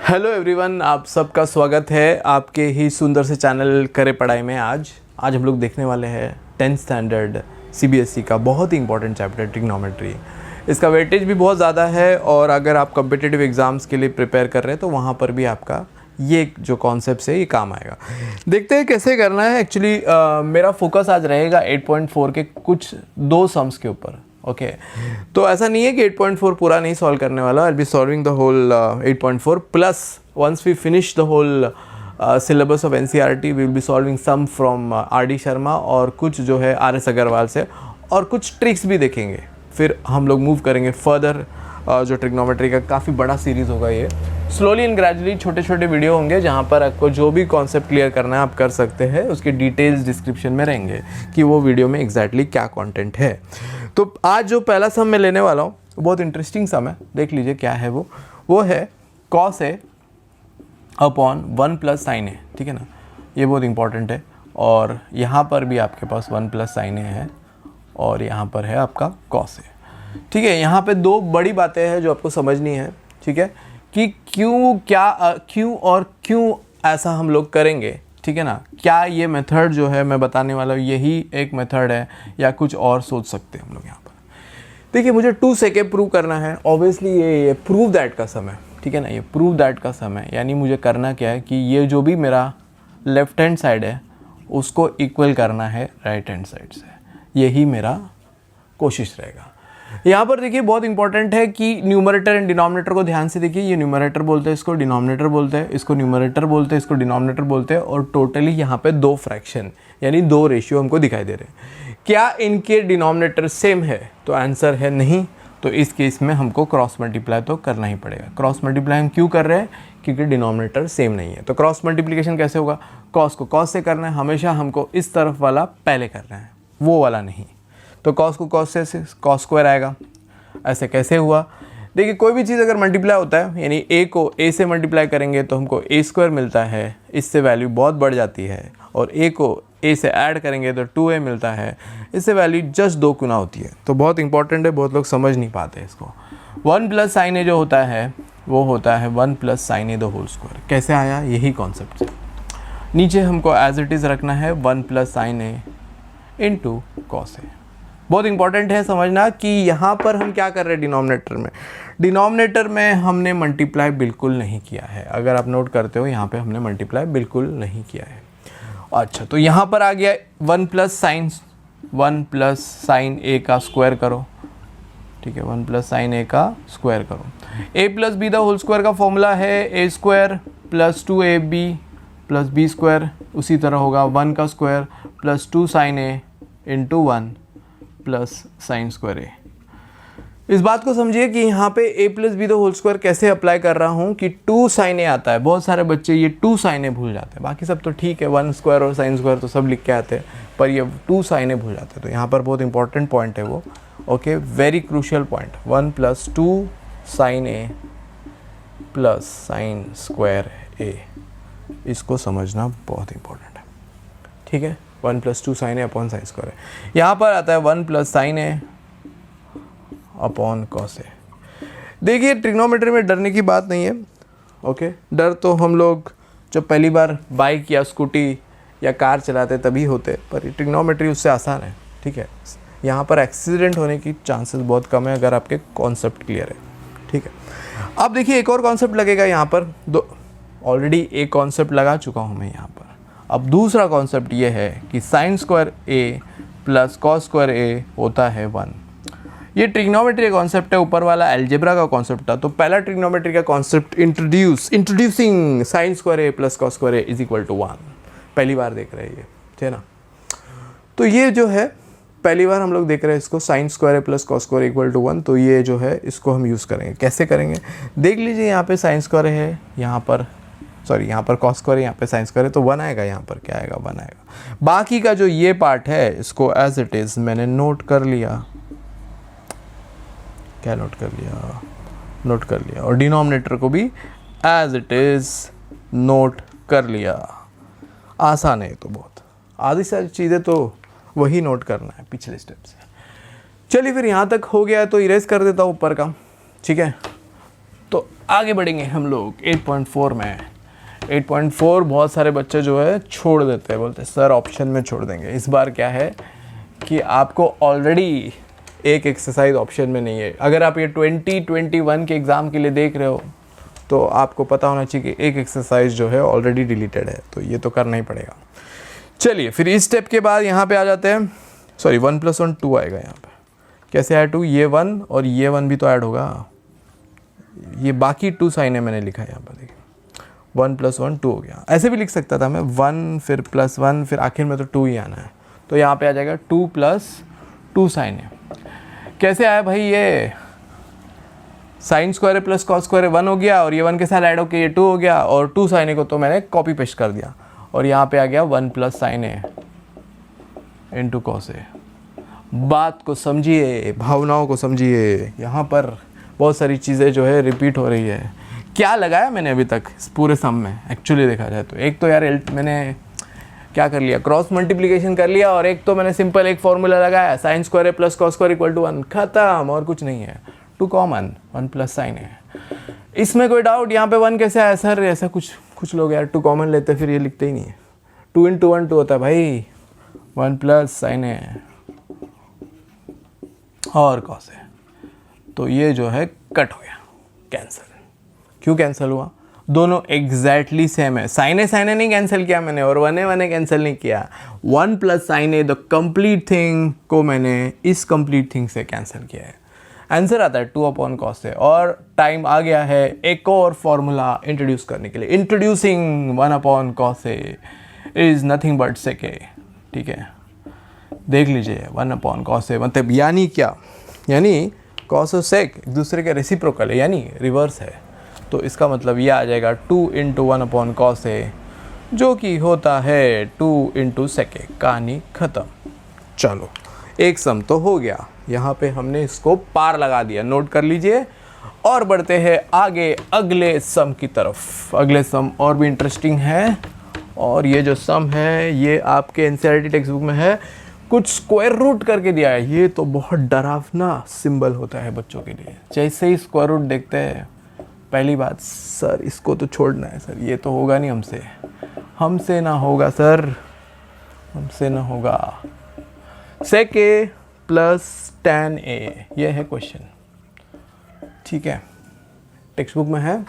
Hello everyone, आप सबका स्वागत है आपके ही सुंदर से चैनल करे पढ़ाई में। आज हम लोग देखने वाले हैं 10th स्टैंडर्ड सीबीएसई का बहुत ही इंपॉर्टेंट चैप्टर ट्रिग्नोमेट्री। इसका वेटेज भी बहुत ज़्यादा है और अगर आप कॉम्पिटिटिव एग्ज़ाम्स के लिए प्रिपेयर कर रहे हैं तो वहाँ पर भी आपका ये जो कॉन्सेप्ट है ये काम आएगा। देखते हैं कैसे करना है। एक्चुअली मेरा फोकस आज रहेगा 8.4 के कुछ दो सम्स के ऊपर। ओके तो ऐसा नहीं है कि 8.4 पूरा नहीं सॉल्व करने वाला। I be solving the whole 8.4 plus once we finish the whole syllabus of NCERT we will be solving some from R D. Sharma और कुछ जो है आर.एस. अग्रवाल से और कुछ ट्रिक्स भी देखेंगे। फिर हम लोग मूव करेंगे फर्दर। जो ट्रिग्नोमेट्री का काफ़ी बड़ा सीरीज़ होगा ये। स्लोली एंड ग्रेजुअली छोटे छोटे वीडियो होंगे जहाँ पर आपको जो भी कॉन्सेप्ट क्लियर करना है आप कर सकते हैं। उसके डिटेल्स डिस्क्रिप्शन में रहेंगे कि वो वीडियो में एग्जैक्टली क्या कंटेंट है। तो आज जो पहला सम मैं लेने वाला हूँ बहुत इंटरेस्टिंग सम है। देख लीजिए क्या है वो है cos A upon 1 plus sine A. ठीक है ना, ये बहुत इंपॉर्टेंट है। और यहाँ पर भी आपके पास 1 प्लस साइन ए है और यहाँ पर है आपका cos A। ठीक है, यहाँ पे दो बड़ी बातें हैं जो आपको समझनी है। ठीक है, कि क्यों ऐसा हम लोग करेंगे। ठीक है ना, क्या ये मेथड जो है मैं बताने वाला हूँ यही एक मेथड है या कुछ और सोच सकते हैं हम लोग यहाँ पर। देखिए मुझे 2 से के प्रूव करना है। ऑब्वियसली ये प्रूव दैट का सम है। ठीक है ना, ये प्रूव दैट का सम है। यानी मुझे करना क्या है कि ये जो भी मेरा लेफ्ट हैंड साइड है उसको इक्वल करना है राइट हैंड साइड से। यही मेरा कोशिश रहेगा। यहाँ पर देखिए बहुत इंपॉर्टेंट है कि न्यूमरेटर एंड डिनोमिनेटर को ध्यान से देखिए। ये न्यूमरेटर बोलते हैं, इसको डिनोमिनेटर बोलते हैं, इसको न्यूमरेटर बोलते हैं, इसको डिनोमिनेटर बोलते हैं। और टोटली यहाँ पे 2 फ्रैक्शन यानी 2 रेशियो हमको दिखाई दे रहे हैं। क्या इनके डिनोमिनेटर सेम है? तो आंसर है नहीं। तो इस केस में हमको क्रॉस मल्टीप्लाई तो करना ही पड़ेगा। क्रॉस मल्टीप्लाई हम क्यों कर रहे हैं? क्योंकि डिनोमिनेटर सेम नहीं है। तो क्रॉस मल्टीप्लिकेशन कैसे होगा? कॉस को कॉस से करना है। हमेशा हमको इस तरफ वाला पहले करना है, वो वाला नहीं। तो कॉस को कॉस से कॉस स्क्वायर आएगा। ऐसे कैसे हुआ? देखिए कोई भी चीज़ अगर मल्टीप्लाई होता है यानी ए को ए से मल्टीप्लाई करेंगे तो हमको ए स्क्वायर मिलता है। इससे वैल्यू बहुत बढ़ जाती है। और ए को ए से ऐड करेंगे तो 2a मिलता है। इससे वैल्यू जस्ट 2 गुना होती है। तो बहुत इंपॉर्टेंट है, बहुत लोग समझ नहीं पाते इसको। 1 प्लस साइन ए जो होता है वो होता है 1 plus sine A the whole square. कैसे आया? यही कॉन्सेप्ट से। नीचे हमको एज इट इज़ रखना है 1 plus sine A into cos A. बहुत इंपॉर्टेंट है समझना कि यहाँ पर हम क्या कर रहे हैं। डिनोमिनेटर में हमने मल्टीप्लाई बिल्कुल नहीं किया है। अगर आप नोट करते हो यहाँ पे हमने मल्टीप्लाई बिल्कुल नहीं किया है। अच्छा तो यहाँ पर आ गया 1 प्लस साइन ए का स्क्वायर करो। ठीक है, 1 प्लस साइन ए का स्क्वायर करो। A plus B the whole square का फॉर्मूला है A square plus 2ab plus B square. उसी तरह होगा 1 का square plus 2 sine A into 1 plus sine square A. इस बात को समझिए कि यहाँ पे a plus B the whole square कैसे अप्लाई कर रहा हूँ कि 2 साइन ए आता है। बहुत सारे बच्चे ये 2 साइन ए भूल जाते हैं। बाकी सब तो ठीक है, 1 स्क्वायर और साइन स्क्वायर तो सब लिख के आते हैं, पर ये 2 साइन ए भूल जाते हैं। तो यहाँ पर बहुत इंपॉर्टेंट पॉइंट है वो। Okay, very crucial point. 1 plus 2 sine A plus sine square A, इसको समझना बहुत इंपॉर्टेंट है। ठीक है, 1 plus 2 sine A upon sine square है। यहाँ पर आता है 1 plus sine A upon cos A. देखिए ट्रिग्नोमेट्री में डरने की बात नहीं है। ओके, डर तो हम लोग जब पहली बार बाइक या स्कूटी या कार चलाते तभी होते, पर ट्रिग्नोमेट्री उससे आसान है। ठीक है, यहाँ पर एक्सीडेंट होने की चांसेस बहुत कम है अगर आपके कॉन्सेप्ट क्लियर है। ठीक है, अब देखिए एक और कॉन्सेप्ट लगेगा यहाँ पर। ऑलरेडी एक कॉन्सेप्ट लगा चुका हूँ मैं यहाँ पर। अब दूसरा कॉन्सेप्ट ये है कि sign square A plus cos square ए होता है 1। ये ट्रिग्नोमेट्री का कॉन्सेप्ट है, ऊपर वाला अलजेब्रा का कॉन्सेप्ट था। तो पहला ट्रिग्नोमेट्री का concept introducing sine square A plus cos square A is equal to 1। पहली बार देख रहे हैं ये, ठीक है ना। तो ये जो है पहली बार हम लोग देख रहे हैं इसको, sine square A plus cos square equal to 1। तो ये जो है इसको हम यूज़ करेंगे। कैसे करेंगे देख लीजिए। यहाँ पे साइन स्क्वायर है, यहाँ पर कॉस स्क्वायर, यहाँ पे साइन स्क्वायर है, तो 1 आएगा। यहाँ पर क्या आएगा? 1 आएगा। बाकी का जो ये पार्ट है इसको एज इट इज़ मैंने नोट कर लिया। क्या नोट कर लिया? और डिनोमिनेटर को भी एज इट इज़ नोट कर लिया। आसान है तो बहुत। आधी सारी चीज़ें तो वही नोट करना है पिछले स्टेप से। चलिए फिर यहाँ तक हो गया है तो इरेज कर देता हूँ ऊपर का। ठीक है, तो आगे बढ़ेंगे हम लोग 8.4 में। 8.4 बहुत सारे बच्चे जो है छोड़ देते हैं, बोलते हैं सर ऑप्शन में छोड़ देंगे। इस बार क्या है कि आपको ऑलरेडी एक एक्सरसाइज ऑप्शन में नहीं है। अगर आप ये 2021 के एग्ज़ाम के लिए देख रहे हो तो आपको पता होना चाहिए कि एक एक्सरसाइज जो है ऑलरेडी डिलीटेड है, तो ये तो करना ही पड़ेगा। चलिए फिर इस स्टेप के बाद यहाँ पे आ जाते हैं, सॉरी 1 + 1 2 आएगा यहाँ पे। कैसे ऐड 2? ये 1 और ये 1 भी तो ऐड होगा। ये बाकी 2 साइन है मैंने लिखा है यहाँ पर, देखिए 1 + 1 2 हो गया। ऐसे भी लिख सकता था मैं 1 फिर +1 फिर आखिर में तो 2 ही आना है, तो यहाँ पे आ जाएगा 2 + 2 साइन है। कैसे आया भाई? ये sine square plus cos square 1 हो गया और ये 1 के साथ ऐड होकर ये 2 हो गया, और 2 साइन को तो मैंने कॉपी पेस्ट कर दिया और यहाँ पे आ गया 1 + sin a × cos a। बात को समझिए, भावनाओं को समझिए। यहाँ पर बहुत सारी चीज़ें जो है रिपीट हो रही है। क्या लगाया मैंने अभी तक इस पूरे सम में एक्चुअली देखा जाए तो? एक तो यार मैंने क्या कर लिया, क्रॉस मल्टीप्लिकेशन कर लिया, और एक तो मैंने सिंपल एक फॉर्मूला लगाया sine square plus cos square = 1, खत्म, और कुछ नहीं है। 2 कॉमन 1 + sin a। इसमें कोई डाउट? यहाँ पे 1 कैसे आया सर? ऐसा कुछ लोग यार 2 कॉमन लेते फिर ये लिखते ही नहीं है। 2 × 1 2 होता है भाई, 1 + sin a और cos a। तो ये जो है कट हो गया, कैंसिल। क्यों कैंसिल हुआ? दोनों एग्जैक्टली सेम है। साइन ए नहीं कैंसिल किया मैंने, और 1 ए कैंसिल नहीं किया। 1 + sin a the complete thing को मैंने इस कंप्लीट थिंग से कैंसिल किया है। आंसर आता है 2/cos a। और टाइम आ गया है एक और फॉर्मूला इंट्रोड्यूस करने के लिए। Introducing 1/cos a is nothing but sec a। ठीक है, देख लीजिए 1/cos a मतलब यानी क्या? यानी cos और sec एक दूसरे के रेसिप्रोकल है, यानी रिवर्स है। तो इसका मतलब ये आ जाएगा 2 × 1/cos a, जो कि होता है 2 × sec a। कहानी ख़त्म। चलो एक सम तो हो गया, यहाँ पे हमने इसको पार लगा दिया, नोट कर लीजिए। और बढ़ते हैं आगे अगले सम की तरफ। अगले सम और भी इंटरेस्टिंग है, और ये जो सम है ये आपके NCERT टेक्स्ट बुक में है। कुछ स्क्वायर रूट करके दिया है। ये तो बहुत डरावना सिंबल होता है बच्चों के लिए। जैसे ही स्क्वायर रूट देखते हैं पहली बात, सर इसको तो छोड़ना है सर, ये तो होगा नहीं हमसे ना होगा सर, हमसे ना होगा। sec a + tan a, ये है क्वेश्चन। ठीक है, टेक्स्ट बुक में है।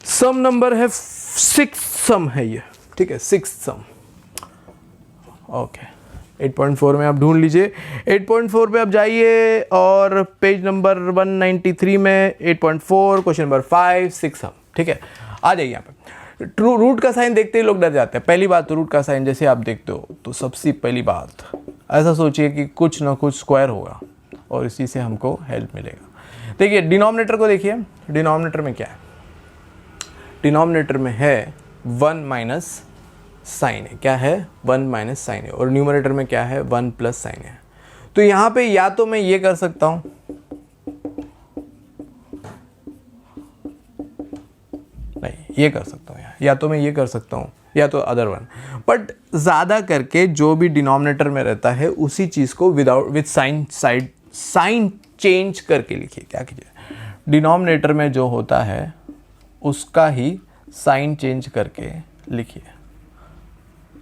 सम नंबर है 6 सम है ये। ठीक है, 6 सम। ओके, 8.4 में आप ढूंढ लीजिए। 8.4 पे आप जाइए और पेज नंबर 193 में 8.4 क्वेश्चन नंबर 5 6 सम। ठीक है, आ जाइए यहाँ पे। ट्रू रूट का साइन देखते ही लोग डर जाते हैं। पहली बात तो रूट का साइन जैसे आप देखते हो तो सबसे पहली बात ऐसा सोचिए कि कुछ ना कुछ स्क्वायर होगा और इसी से हमको हेल्प मिलेगा। देखिए डिनोमिनेटर को देखिए, डिनोमिनेटर में क्या है? डिनोमिनेटर में है 1 - sin a। क्या है? 1 - sin a। और न्यूमरेटर में क्या है? 1 + sin a। तो यहाँ पे या तो मैं ये कर सकता हूँ, नहीं ये कर सकता हूँ, या तो मैं ये कर सकता हूँ, या तो अदर वन। बट ज़्यादा करके जो भी डिनोमिनेटर में रहता है उसी चीज़ को विद साइन चेंज करके लिखिए। क्या कीजिए, डिनोमिनेटर में जो होता है उसका ही साइन चेंज करके लिखिए।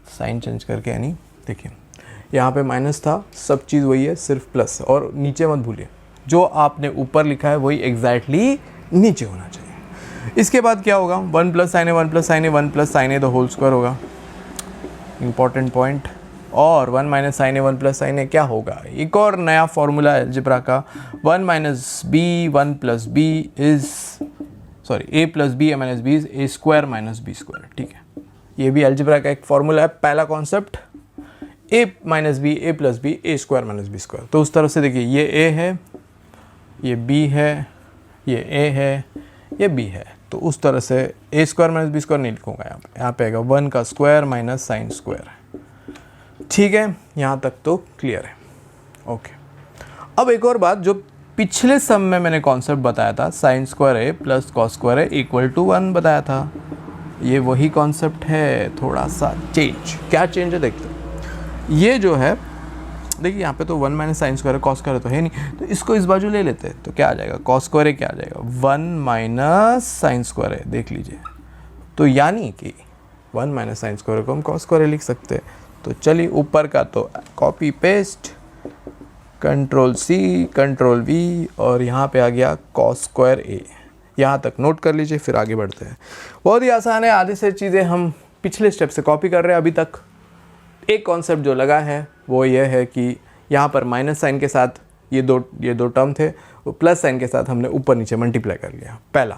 साइन चेंज करके, यानी देखिए यहाँ पे माइनस था, सब चीज़ वही है, सिर्फ प्लस। और नीचे मत भूलिए, जो आपने ऊपर लिखा है वही एग्जैक्टली नीचे होना चाहिए। इसके बाद क्या होगा? 1 + sin a 1 + sin a 1 + sin a the whole square होगा। Important point. और 1 - sin a 1 + sin a क्या होगा? एक और नया फॉर्मूला अलजेब्रा का, 1 - b 1 + b is a + b - b is a² - b²। ठीक है, ये भी अलजेब्रा का एक फॉर्मूला है। पहला concept a - b a + b a² - b²। तो उस तरह से देखिए, ये a है, ये b है, ये a है, ये b है। तो उस तरह से a² - b² नहीं लिखूंगा यहाँ पे आएगा 1 का स्क्वायर माइनस साइन स्क्वायर। ठीक है, यहाँ तक तो क्लियर है। ओके, अब एक और बात, जो पिछले सम में मैंने कॉन्सेप्ट बताया था sine square a + cos square a = 1 बताया था, ये वही कॉन्सेप्ट है, थोड़ा सा चेंज। क्या चेंज है देखते हैं। ये जो है देखिए यहाँ पे तो 1 माइनस साइन स्क्वायर है, कॉस स्क्वायर तो है नहीं, तो इसको इस बाजू ले लेते हैं, तो क्या आ जाएगा, कॉस स्क्वायर है, क्या आ जाएगा 1 माइनस साइन स्क्वायर है, देख लीजिए। तो यानी कि 1 माइनस साइन स्क्वायर को हम कॉस स्क्वायर लिख सकते हैं। तो चलिए ऊपर का तो copy paste, control C control V, और यहाँ पे आ गया कॉस स्क्वायर ए। यहाँ तक नोट कर लीजिए, फिर आगे बढ़ते हैं। बहुत ही आसान है, आधे से चीज़ें हम पिछले स्टेप से कॉपी कर रहे हैं अभी तक। एक कॉन्सेप्ट जो लगा है वो ये है कि यहाँ पर माइनस साइन के साथ ये दो टर्म थे, वो प्लस साइन के साथ हमने ऊपर नीचे मल्टीप्लाई कर लिया, पहला।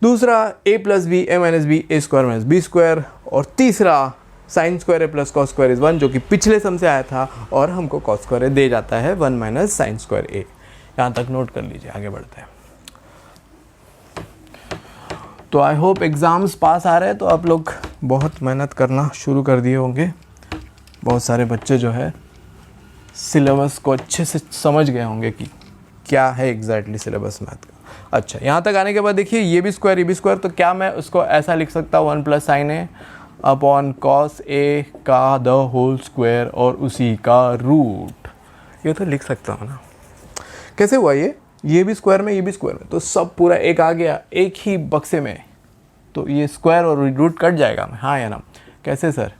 दूसरा a plus B A minus B A square minus B square, और तीसरा sine square A plus cos square is 1, जो कि पिछले सम से आया था और हमको कॉस स्क्वायर ए दे जाता है 1 माइनस साइन स्क्वायर ए। यहाँ तक नोट कर लीजिए, आगे बढ़ते हैं। तो आई होप एग्ज़ाम्स पास आ रहे हैं, तो आप लोग बहुत मेहनत करना शुरू कर दिए होंगे। बहुत सारे बच्चे जो है सिलेबस को अच्छे से समझ गए होंगे कि क्या है एग्जैक्टली सिलेबस मैथ का। अच्छा, यहाँ तक आने के बाद देखिए ये भी स्क्वायर, तो क्या मैं उसको ऐसा लिख सकता हूँ 1 plus sine A upon cos ए का द होल स्क्वायर और उसी का रूट, ये तो लिख सकता हूँ ना। कैसे हुआ ये भी स्क्वायर में, ये भी स्क्वायर में, तो सब पूरा एक आ गया एक ही बक्से में, तो ये स्क्वायर और रूट कट जाएगा, हाँ या ना। कैसे सर,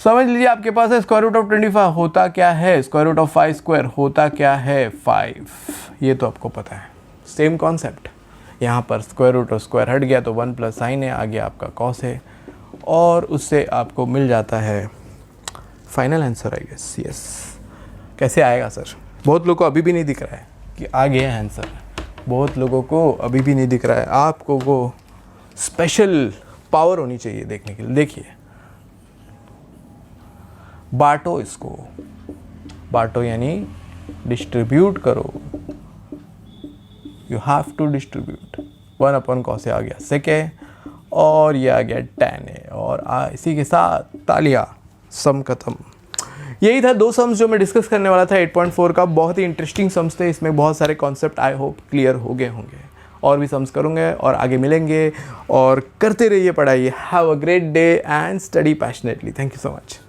समझ लीजिए आपके पास है स्क्वायर रूट ऑफ 25 होता क्या है, स्क्वायर रूट ऑफ 5 स्क्वायर होता क्या है 5, ये तो आपको पता है। सेम कॉन्सेप्ट, यहाँ पर स्क्वायर रूट और स्क्वायर हट गया तो 1 प्लस साइन है, आ गया आपका कॉस है, और उससे आपको मिल जाता है final answer I guess. Yes, कैसे आएगा सर, बहुत लोगों को अभी भी नहीं दिख रहा है कि आ गया आंसर, बहुत लोगों को अभी भी नहीं दिख रहा है। आपको वो स्पेशल पावर होनी चाहिए देखने के लिए। देखिए बांटो इसको, बांटो यानी डिस्ट्रीब्यूट करो, you have to distribute. 1 upon cos आ गया सेक है, और ये आ गया tan है, और इसी के साथ तालियां, सम खत्म। यही था 2 सम्स जो मैं डिस्कस करने वाला था 8.4 का। बहुत ही इंटरेस्टिंग सम्स थे, इसमें बहुत सारे कॉन्सेप्ट आई होप क्लियर हो गए होंगे। और भी सम्स करूँगे और आगे मिलेंगे, और करते रहिए पढ़ाई। Have a great day and study passionately. Thank you so much.